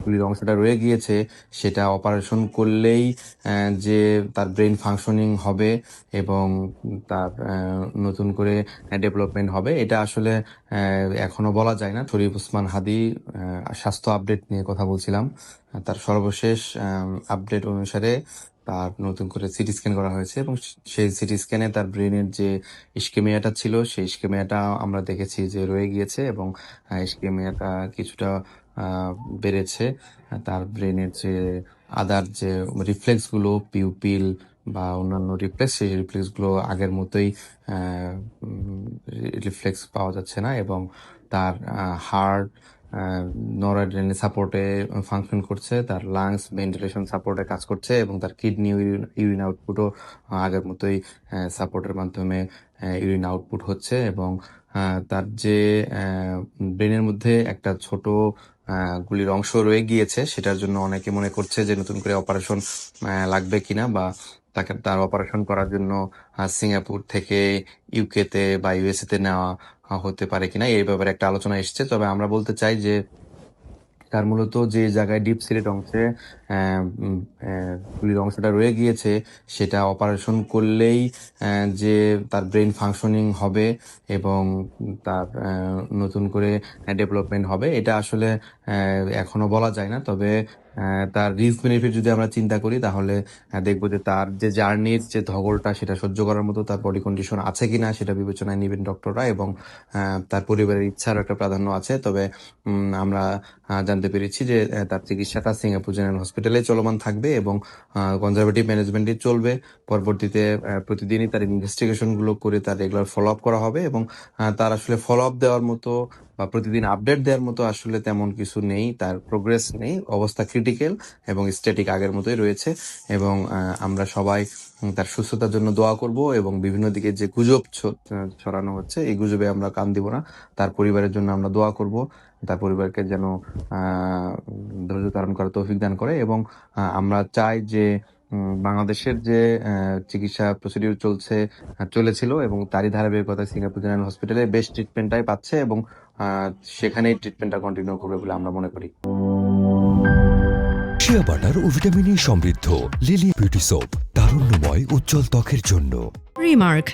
গুলির অংশটা রয়ে গিয়েছে সেটা অপারেশন করলেই যে তার ব্রেন ফাংশনিং হবে এবং তার নতুন করে ডেভেলপমেন্ট হবে, এটা আসলে এখনো বলা যায় না। শরীফ ওসমান হাদী স্বাস্থ্য আপডেট নিয়ে কথা বলছিলাম। তার সর্বশেষ আপডেট অনুসারে তার নতুন করে সিটি স্ক্যান করা হয়েছে এবং সেই সিটি স্ক্যানে তার ব্রেনের যে ইস্কেমিয়াটা ছিল সেই ইস্কেমিয়াটা আমরা দেখেছি যে রয়ে গিয়েছে এবং ইস্কেমিয়াটা কিছুটা বেড়েছে। তার ব্রেনের যে আদার যে রিফ্লেক্সগুলো, পিউপিল বা অন্যান্য রিফ্লেক্স, সেই রিফ্লেক্সগুলো আগের মতোই রিফ্লেক্স পাওয়া যাচ্ছে না এবং তার হার্ট নরঅ্যাড্রেনালিন সাপোর্টে ফাংশন করছে, তার লাংস ভেন্টিলেশন সাপোর্টে কাজ করছে এবং তার কিডনি ইউরিন আউটপুটও আগের মতোই সাপোর্টের মাধ্যমে ইউরিন আউটপুট হচ্ছে এবং তার যে ব্রেনের মধ্যে একটা ছোট গুলির অংশ রয়ে গিয়েছে সেটার জন্য অনেকে মনে করছে যে নতুন করে অপারেশন লাগবে কিনা বা তার অপারেশন করার জন্য সিঙ্গাপুর থেকে ইউকেতে বা ইউএসএ তে নেওয়া হতে পারে কিনা এই ব্যাপারে একটা আলোচনা এসছে। তবে আমরা বলতে চাই যে তার মূলত যে জায়গায় ডিপ সিলেট অংশে গুলির অংশটা রয়ে গিয়েছে সেটা অপারেশন করলেই যে তার ব্রেন ফাংশনিং হবে এবং তার নতুন করে ডেভেলপমেন্ট হবে, এটা আসলে এখনো বলা যায় না। তবে তার রিস্ক বেনিফিট যদি আমরা চিন্তা করি তাহলে দেখবো যে তার যে জার্নির যে ধকলটা সেটা সহ্য করার মতো তার বডি কন্ডিশন আছে কিনা সেটা বিবেচনায় নেবেন ডক্টররা এবং তার পরিবারের ইচ্ছার একটা প্রাধান্য আছে। তবে আমরা জানতে পেরেছি যে তার চিকিৎসাটা সিঙ্গাপুর জেনারেল হসপিটালে চলমান থাকবে এবং কনজারভেটিভ ম্যানেজমেন্টে চলবে। পরবর্তীতে প্রতিদিনই তার ইনভেস্টিগেশন গুলো করে তার রেগুলার ফলো আপ করা হবে এবং তার আসলে ফলো আপ দেওয়ার মতো বা প্রতিদিন আপডেট দেওয়ার মতো আসলে তেমন কিছু নেই, তার প্রোগ্রেস নেই, অবস্থা ক্রিটিক্যাল এবং স্ট্যাটিক আগের মতোই রয়েছে এবং আমরা সবাই তার সুস্থতার জন্য দোয়া করব এবং বিভিন্ন দিকে যে গুজব ছড়ানো হচ্ছে এই গুজবে আমরা কান দিব না। তার পরিবারের জন্য আমরা দোয়া করব, তার পরিবারকে যেন ধৈর্য ধারণ করার তৌফিক দান করে এবং আমরা চাই যে বাংলাদেশের যে চিকিৎসা প্রসিডিউর চলেছিল এবং তারই ধারাবাহিকতায় সিঙ্গাপুর জেনারেল হসপিটালে বেস্ট ট্রিটমেন্টটাই পাচ্ছে এবং সেখানেই ট্রিটমেন্টটা কন্টিনিউ করবে বলে আমরা মনে করি। শিয়া বাটার ও ভিটামিন ই সমৃদ্ধ লিলি বিউটি সোপ, তারুণ্যময় উজ্জ্বল ত্বকের জন্য। রিমার্ক